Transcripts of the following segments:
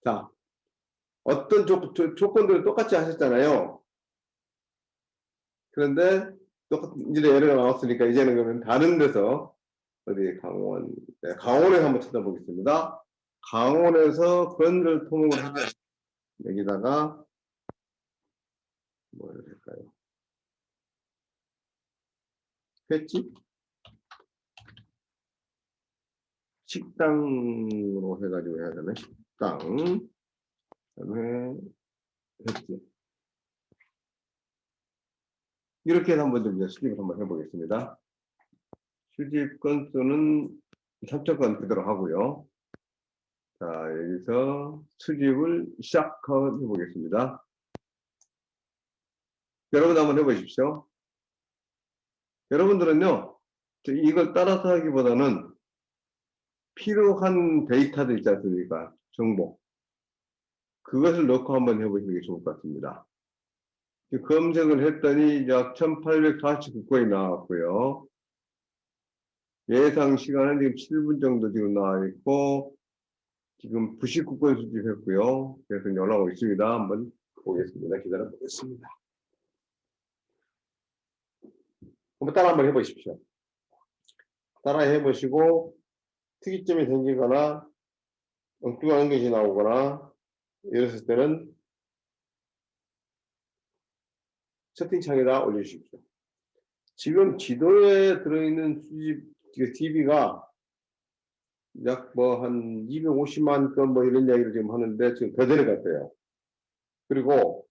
자, 어떤 조건들을 똑같이 하셨잖아요. 그런데 똑같은 이제 예를 나왔으니까 이제는 그러면 다른 데서 어디 강원, 네, 강원에서 한번 찾아보겠습니다. 강원에서 건설 토목을 하면 여기다가 뭘 할까요? 횟집? 식당으로 해가지고 해야 되나? 식당. 그다음에 횟집. 이렇게 해서 한번 좀 수집을 한번 해보겠습니다. 수집 건수는 3,000건 그대로 하고요. 자, 여기서 수집을 시작해 보겠습니다. 여러분 한번 해보십시오. 여러분들은요, 이걸 따라서 하기보다는 필요한 데이터들 있지 않습니까? 정보. 그것을 넣고 한번 해보시는 게 좋을 것 같습니다. 검색을 했더니 약 1849건이 나왔고요. 예상 시간은 지금 7분 정도 지금 나와 있고, 지금 99건 수집했고요. 그래서 연락 오고 있습니다. 한번 보겠습니다. 기다려 보겠습니다. 한번 따라 한번 해보십시오. 따라 해보시고, 특이점이 생기거나, 엉뚱한 것이 나오거나, 이랬을 때는 채팅창에다 올려주십시오. 지금 지도에 들어있는 수집, DB가 약 한 250만 건 뭐 이런 이야기를 지금 하는데 지금 더 내려갔대요. 그리고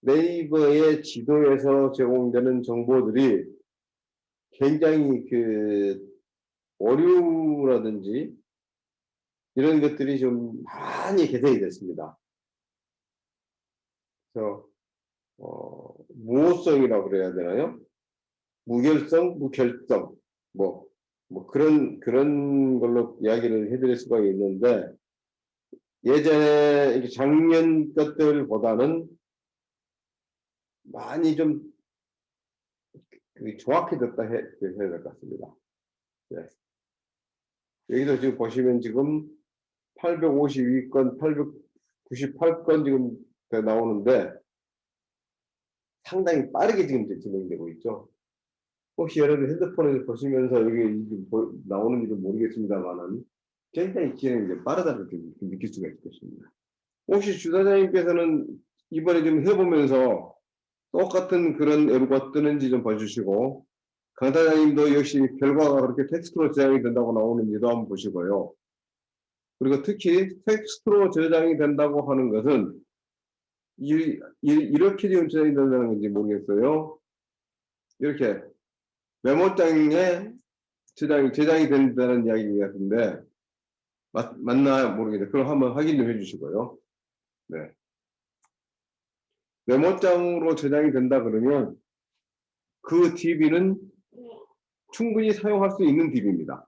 네이버의 지도에서 제공되는 정보들이 굉장히 오류라든지 이런 것들이 좀 많이 개선이 됐습니다. 그래서 무호성이라고 그래야 되나요? 무결성, 무결성, 그런 걸로 이야기를 해드릴 수가 있는데, 예전에 작년 것들보다는 많이 좀 정확해졌다 해야 될 것 같습니다. 네. 여기도 지금 보시면 지금 852건, 898건 지금 나오는데 상당히 빠르게 지금 진행되고 있죠. 혹시 여러분 핸드폰에서 보시면서 여기 나오는지도 모르겠습니다만은 굉장히 진행이 빠르다고 느낄 수가 있겠습니다. 혹시 주사장님께서는 이번에 좀 해보면서 똑같은 그런 에러가 뜨는지 좀 봐주시고, 강사장님도 역시 결과가 그렇게 텍스트로 저장이 된다고 나오는지도 한번 보시고요. 그리고 특히 텍스트로 저장이 된다고 하는 것은 이렇게 지금 저장이 된다는 건지 모르겠어요. 이렇게 메모장에 저장이 된다는 이야기 같은데 맞나 모르겠는데 그럼 한번 확인 좀 해주시고요. 네. 메모장으로 저장이 된다 그러면 그 DB는 충분히 사용할 수 있는 DB입니다.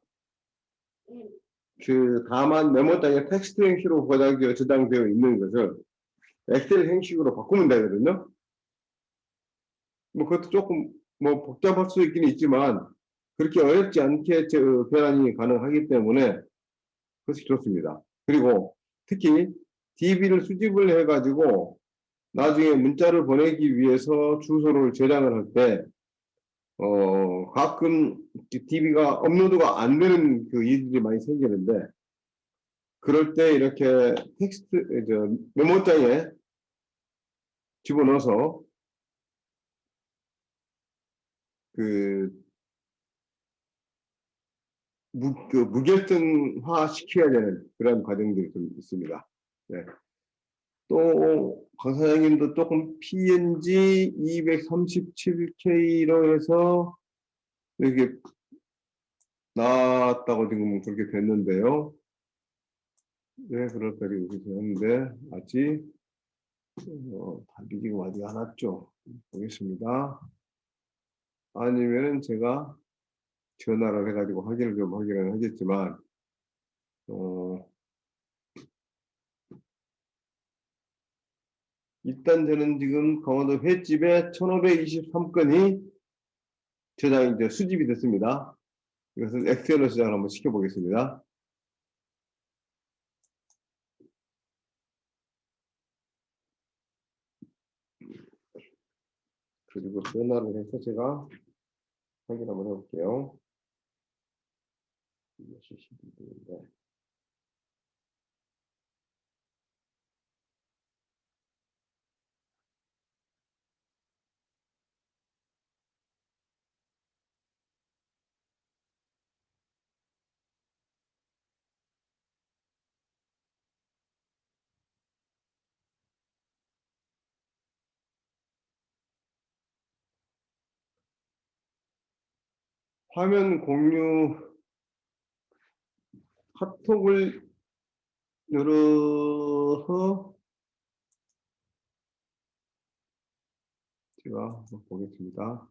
다만 메모장에 텍스트 형식으로 저장되어 있는 것을 엑셀 형식으로 바꾸면 되거든요. 그것도 조금 복잡할 수 있긴 있지만 그렇게 어렵지 않게 변환이 가능하기 때문에 그것이 좋습니다. 그리고 특히 DB를 수집을 해가지고 나중에 문자를 보내기 위해서 주소를 저장을 할 때 가끔 DB가 업로드가 안 되는 일들이 많이 생기는데 그럴 때 이렇게 메모장에 집어넣어서 무결성화 시켜야 되는 그런 과정들이 좀 있습니다. 네. 또 강사장님도 조금 PNG 237K로 해서 이렇게 나왔다고 지금 그렇게 됐는데요. 네, 그럴까 이렇게 되는데 아직 답이 지금 아직 안 왔죠. 보겠습니다. 아니면은 제가 전화를 해가지고 확인을 좀 하기는 하겠지만 일단 저는 지금 강원도 횟집에 1523건이 저장이 수집이 됐습니다. 이것을 엑셀로 저장을 한번 시켜보겠습니다. 그리고 변화를 해서 제가 확인 한번 해볼게요. 이것이 12분인데. 화면 공유 카톡을 열어서 제가 한번 보겠습니다.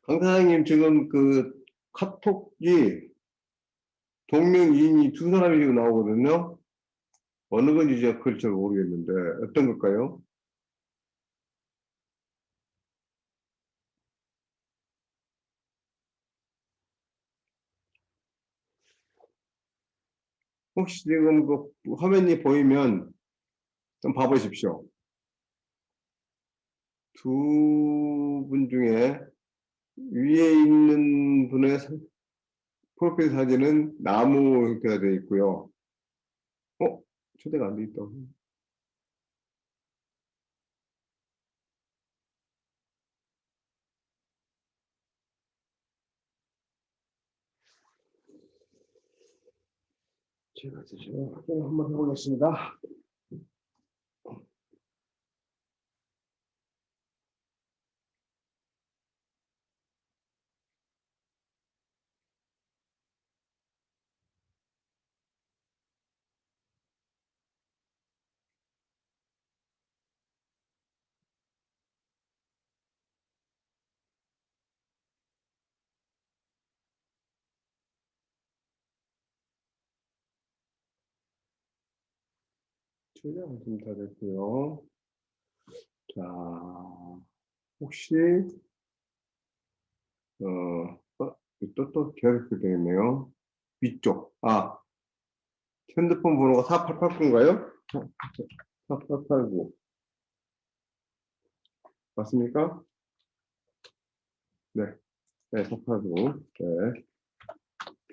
강사장님 지금 그 카톡이 동명이인이 두 사람이 지금 나오거든요. 어느 건지 제가 그걸 잘 모르겠는데 어떤 걸까요? 혹시 지금 그 화면이 보이면 좀 봐보십시오. 두 분 중에 위에 있는 분의 프로필 사진은 나무 형태가 되어 있고요. 초대가 안 돼 있다. 제가 지금 확인 한번 해보겠습니다. 초대가 좀 다 됐고요. 자, 혹시 또 계속 되겠네요. 위쪽. 핸드폰 번호가 4889인가요? 4889. 맞습니까? 네. 네, 4889. 네.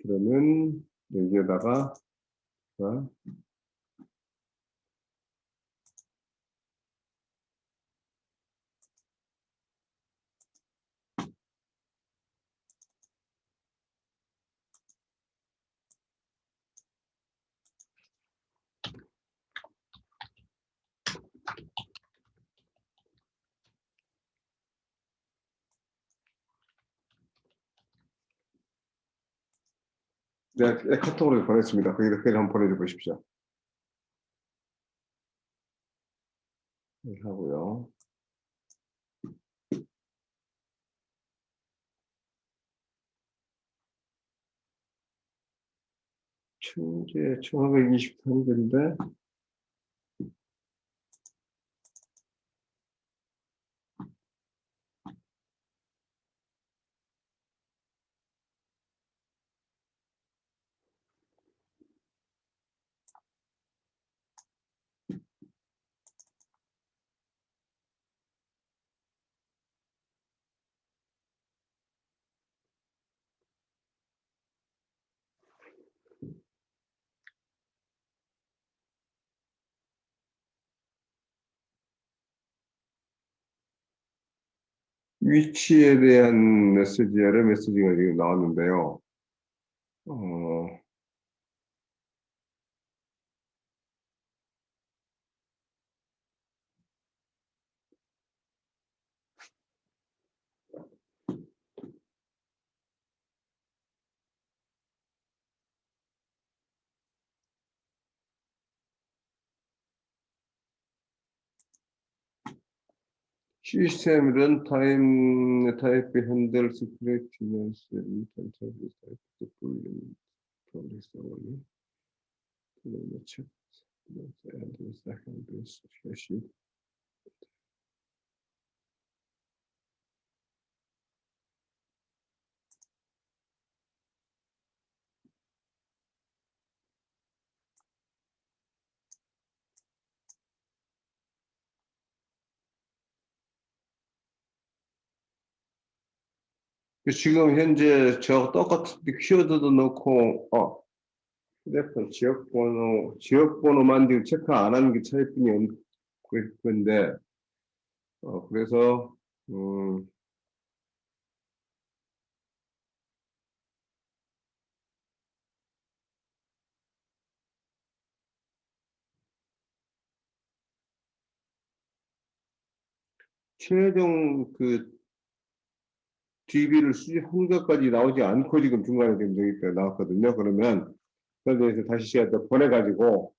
그러면 여기에다가 자, 네, 카톡으로 보냈습니다. 거기다 한번 보내줘 보십시오. 이렇게 하고요. 천재 1523개인데 위치에 대한 메시지를 메시지가 지금 나왔는데요. 어, 시스템 런타임 타입 핸들 스크래치 멘스 인턴 서비스 타입 불림 지금 현재 저 똑같은 키워드도 넣고 휴대폰 지역번호만 지금 체크 안 하는 게 차일 뿐이 없을 건데 그래서 최종 그 DB를 수집한 것까지 나오지 않고 지금 중간에 지금 저기 때 나왔거든요. 그러면 그에 대해서 다시 제가 또 보내가지고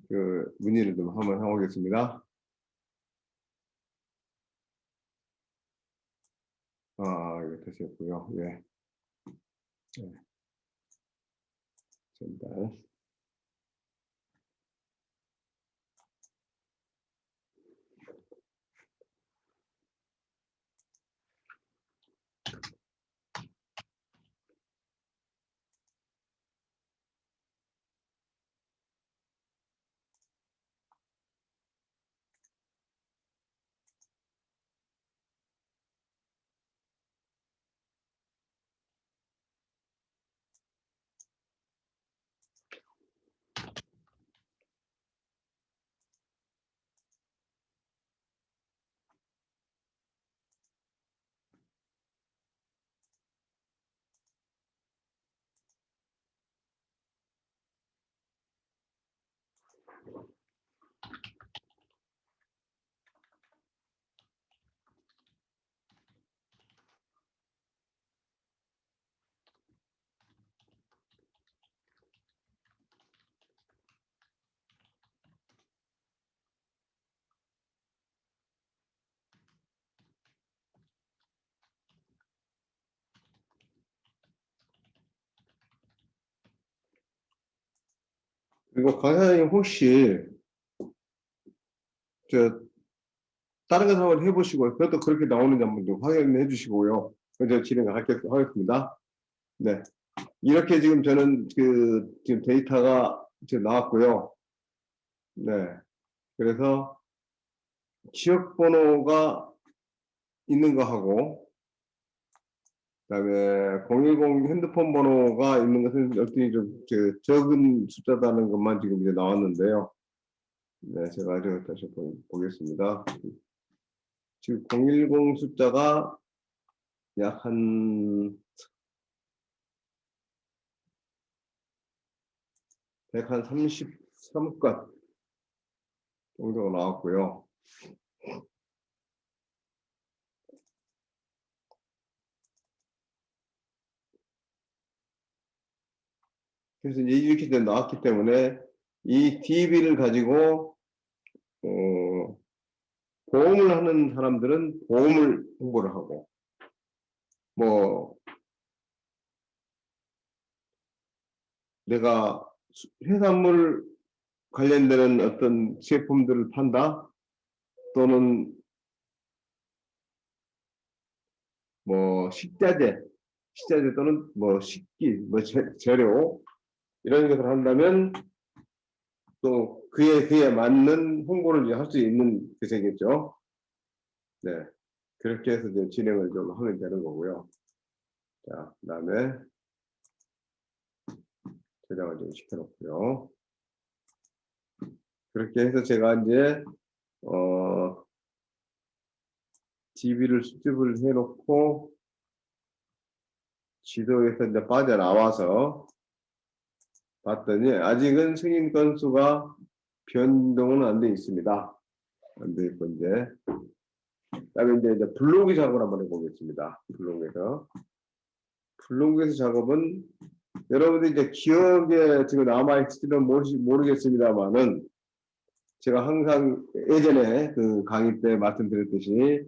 그 문의를 좀 한번 해보겠습니다. 이거 됐었고요. 예. 네. 전달. 그리고 강사님 혹시 저 다른 거 한번 해보시고 그것도 그렇게 나오는지 한번 좀 확인해 주시고요. 그래서 진행을 하겠습니다. 네. 이렇게 지금 저는 그 지금 데이터가 지금 나왔고요. 네. 그래서 지역 번호가 있는 거 하고 그다음에 010 핸드폰 번호가 있는 것은 어떻게 좀 적은 숫자다는 것만 지금 이제 나왔는데요. 네, 제가 다시 보겠습니다. 지금 010 숫자가 약 한 133건 정도가 나왔고요. 그래서 이렇게 나왔기 때문에 이 DB를 가지고 보험을 하는 사람들은 보험을 홍보를 하고 뭐 내가 해산물 관련되는 어떤 제품들을 판다 또는 뭐 식자재 또는 뭐 식기 뭐 재료 이런 것을 한다면 또 그에 맞는 홍보를 할 수 있는 것이겠죠. 네, 그렇게 해서 이제 진행을 좀 하면 되는 거고요. 자, 그다음에 저장을 좀 시켜놓고요. 그렇게 해서 제가 이제 DB를 수집을 해놓고 지도에서 이제 빠져나와서 봤더니 아직은 승인 건수가 변동은 안 돼 있습니다. 안 돼 있고 이제 그다음에 이제 블로그 작업을 한번 해보겠습니다. 블로그에서 작업은 여러분들 이제 기억에 지금 남아있을지는 모르겠습니다만은 제가 항상 예전에 그 강의 때 말씀드렸듯이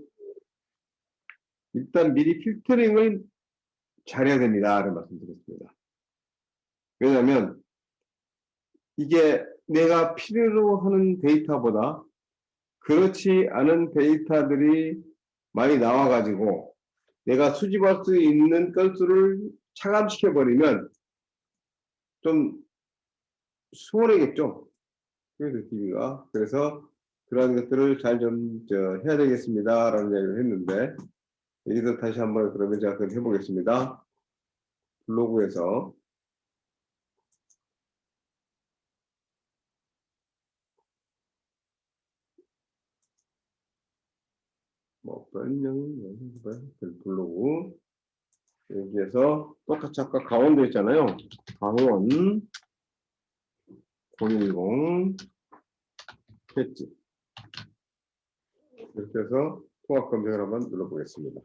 일단 미리 필터링을 잘해야 됩니다. 라는 말씀드렸습니다. 왜냐하면 이게 내가 필요로 하는 데이터보다 그렇지 않은 데이터들이 많이 나와가지고 내가 수집할 수 있는 건수를 차감시켜버리면 좀 수월하겠죠. 그래서 TV가. 그래서 그런 것들을 잘 좀 해야 되겠습니다라는 이야기를 했는데 여기서 다시 한번 그러면 제가 그걸 해보겠습니다. 블로그에서 뭐 별명은 블로그 여기에서 똑같이 아까 가운데 있잖아요. 강원 010 패치 이렇게 해서 통합 검색을 한번 눌러보겠습니다.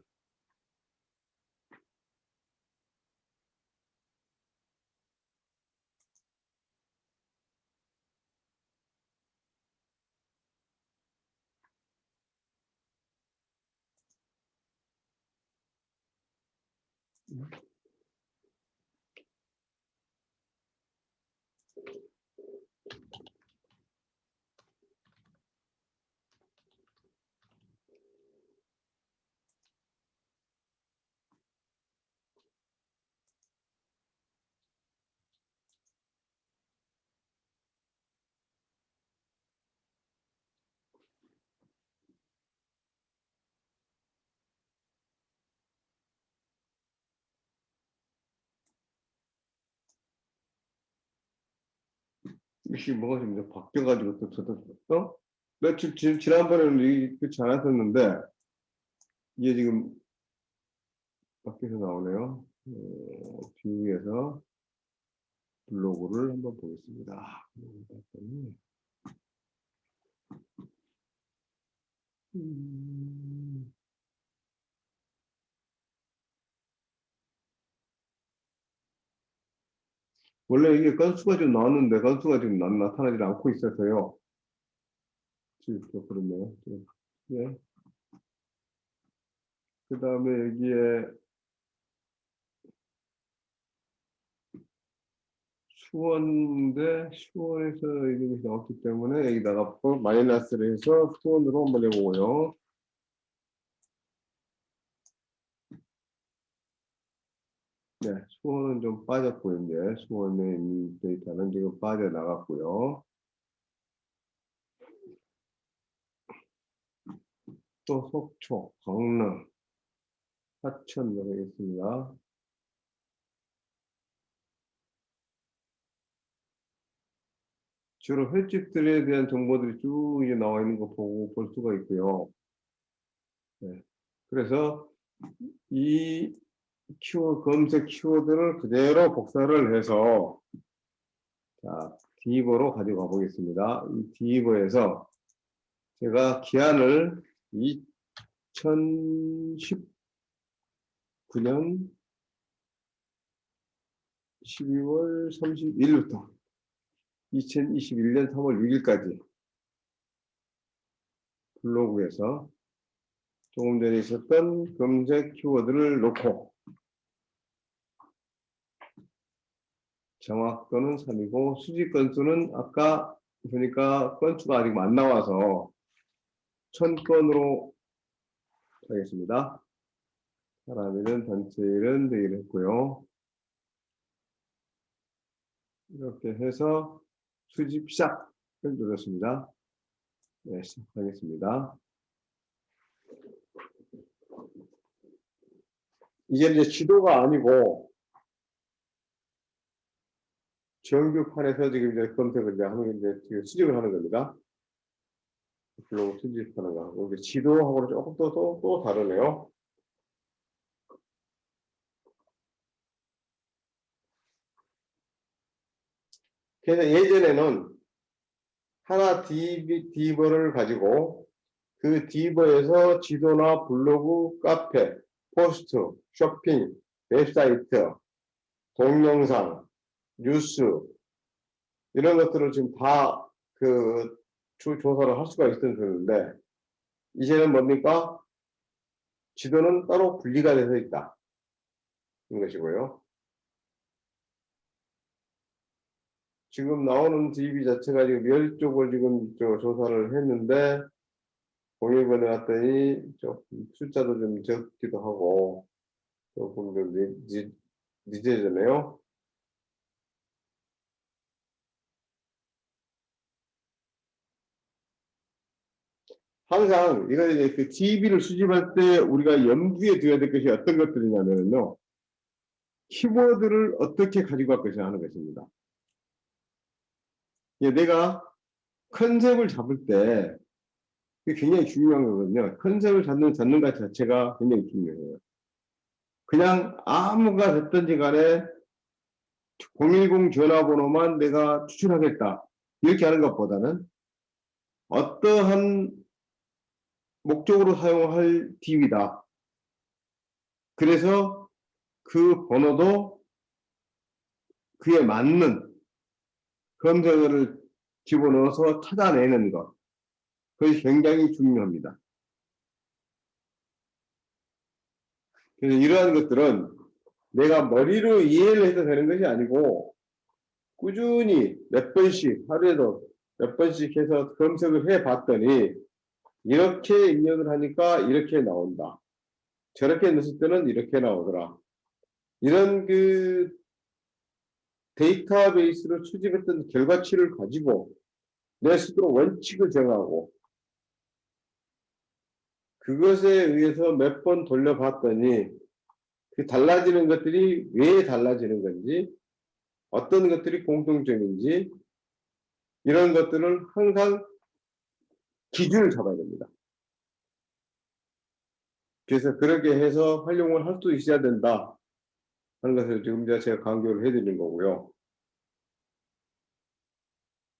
이게 뭐가 좀 바뀌어가지고 또 저도 며칠 지난번에는 그렇지 않았었는데 이게 지금 밖에서 나오네요. 뷰에서 블로그를 한번 보겠습니다. 원래 이게 건수가 좀 나왔는데 건수가 지금 나타나지 않고 있어서요. 지금 그렇네요. 네. 그 다음에 여기에 수원인데 수원에서 이런 것이 나왔기 때문에 여기다가 마이너스를 해서 수원으로 한번 해보고요. 네, 수원은 좀 빠졌고요. 이제 수원의 있는 데이터는 지금 빠져나갔고요. 또 속초, 강릉, 하천 넣어야겠습니다. 주로 횟집들에 대한 정보들이 쭉 이제 나와 있는 거 보고 볼 수가 있고요. 네. 그래서 이 검색 키워드를 그대로 복사를 해서 자, 디버로 가지고 가보겠습니다. 이 디버에서 제가 기한을 2019년 12월 31일부터 2021년 3월 6일까지 블로그에서 조금 전에 있었던 검색 키워드를 놓고 정확도는 3이고 수집 건수는 아까 보니까 건수가 아직 안 나와서 1000건으로 하겠습니다. 사람이든 단체일은 되기로 했고요. 이렇게 해서 수집 시작을 눌렀습니다. 네, 시작하겠습니다. 이게 이제 지도가 아니고 정규판에서 지금 이제 검색을 이제 하는 이제 수집을 하는 겁니다. 블로그 수집하는 거 하고 지도하고는 조금 또 다르네요. 그래서 예전에는 하나 디버를 가지고 그 디버에서 지도나 블로그, 카페, 포스트, 쇼핑, 웹사이트, 동영상, 뉴스 이런 것들을 지금 다 그 조사를 할 수가 있었는데 이제는 뭡니까? 지도는 따로 분리가 돼서 있다. 이 것이고요. 지금 나오는 DB 자체가 지금 10쪽을 지금 조사를 했는데, 01번에 왔더니 숫자도 좀 적기도 하고, 조금 좀 늦어지네요. 항상 이거 이제 그 DB를 수집할 때 우리가 염두에 둬야 될 것이 어떤 것들이냐면요. 키워드를 어떻게 가지고 갈 것이냐 하는 것입니다. 내가 컨셉을 잡을 때 그게 굉장히 중요한 거거든요. 컨셉을 잡는 것 자체가 굉장히 중요해요. 그냥 아무가 됐든지 간에 010 전화번호만 내가 추출하겠다. 이렇게 하는 것보다는 어떠한 목적으로 사용할 DB다. 그래서 그 번호도 그에 맞는 검색어를 집어넣어서 찾아내는 것. 그것이 굉장히 중요합니다. 그래서 이러한 것들은 내가 머리로 이해를 해서 되는 것이 아니고 꾸준히 몇 번씩 하루에도 몇 번씩 해서 검색을 해 봤더니 이렇게 입력을 하니까 이렇게 나온다. 저렇게 넣었을 때는 이렇게 나오더라. 이런 그 데이터베이스로 수집했던 결과치를 가지고 내 스스로 원칙을 정하고 그것에 의해서 몇 번 돌려봤더니 그 달라지는 것들이 왜 달라지는 건지 어떤 것들이 공통점인지 이런 것들을 항상 기준을 잡아야 됩니다. 그래서 그렇게 해서 활용을 할 수 있어야 된다 하는 것을 지금 제가 강조를 해드리는 거고요.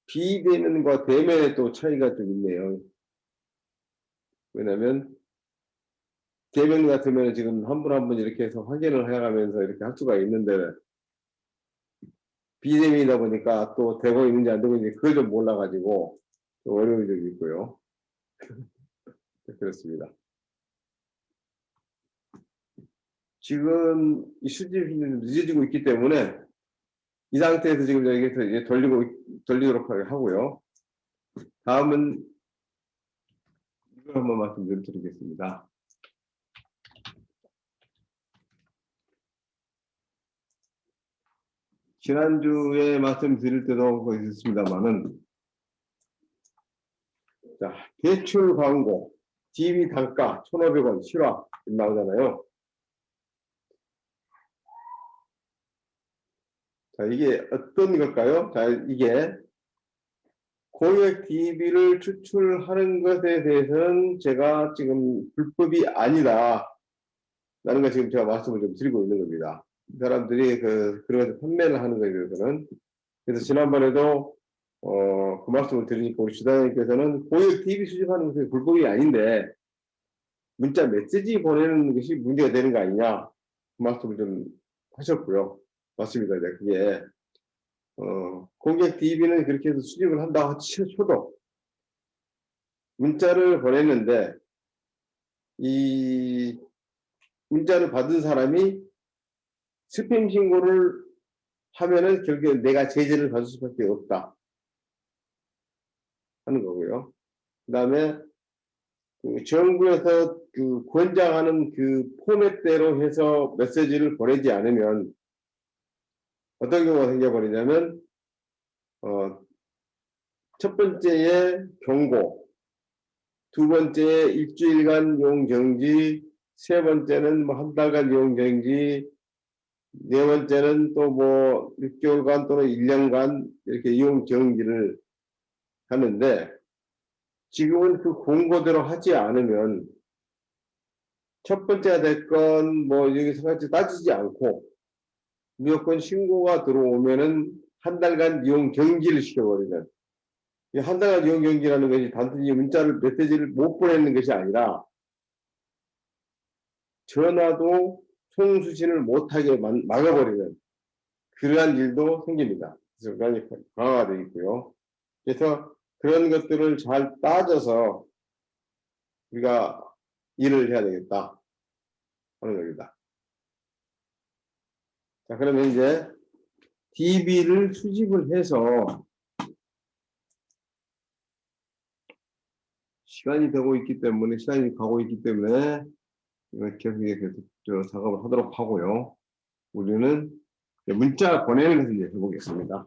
비대면과 대면의 또 차이가 좀 있네요. 왜냐하면 대면 같으면 지금 한 분 한 분 이렇게 해서 확인을 해가면서 이렇게 할 수가 있는데 비대면이다 보니까 또 되고 있는지 안 되고 있는지 그걸 좀 몰라가지고 좀 어려운 점이 있고요. 그렇습니다. 지금 이 수집이 늦어지고 있기 때문에 이 상태에서 지금 여기서 이제 돌리도록 하고요. 다음은 이걸 한번 말씀드리겠습니다. 지난주에 말씀드릴 때도 있었습니다만은, 자, 대출 광고, DB 단가 1,500원 실화 나오잖아요. 자, 이게 어떤 걸까요? 자, 이게 공약 DB를 추출하는 것에 대해서는 제가 지금 불법이 아니다. 라는 거 지금 제가 말씀을 좀 드리고 있는 겁니다. 사람들이 그런 것을 판매를 하는 것에 대해서는. 그래서 지난번에도 그 말씀을 드리니까 우리 주단님께서는 고액 DB 수집하는 것이 불법이 아닌데 문자 메시지 보내는 것이 문제가 되는 거 아니냐 그 말씀을 좀 하셨고요. 맞습니다. 그게 고객 DB는 그렇게 해서 수집을 한다고 쳐도 문자를 보냈는데 이 문자를 받은 사람이 스팸 신고를 하면은 결국에 내가 제재를 받을 수밖에 없다 하는 거고요. 그 다음에 그 정부에서 그 권장하는 그 포맷대로 해서 메시지를 보내지 않으면 어떤 경우가 생겨버리냐면 첫 번째에 경고, 두 번째에 일주일간 이용정지, 세 번째는 뭐 한 달간 이용정지, 네 번째는 또 뭐 6개월간 또는 1년간 이렇게 이용정지를 하는데 지금은 그 공고대로 하지 않으면 첫 번째가 됐건 뭐 여기서 같이 따지지 않고 무조건 신고가 들어오면은 한 달간 이용 경기를 시켜버리는 이 한 달간 이용 경기라는 것이 단순히 문자를 메시지를 못 보내는 것이 아니라 전화도 송수신을 못하게 막아버리는 그러한 일도 생깁니다. 그래서 굉장히 강화가 되어 있고요. 그래서 그런 것들을 잘 따져서 우리가 일을 해야 되겠다 하는 겁니다. 자, 그러면 이제 DB를 수집을 해서 시간이 되고 있기 때문에 시간이 가고 있기 때문에 계속 작업을 하도록 하고요. 우리는 문자 보내는 것을 이제 해보겠습니다.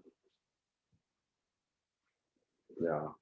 자.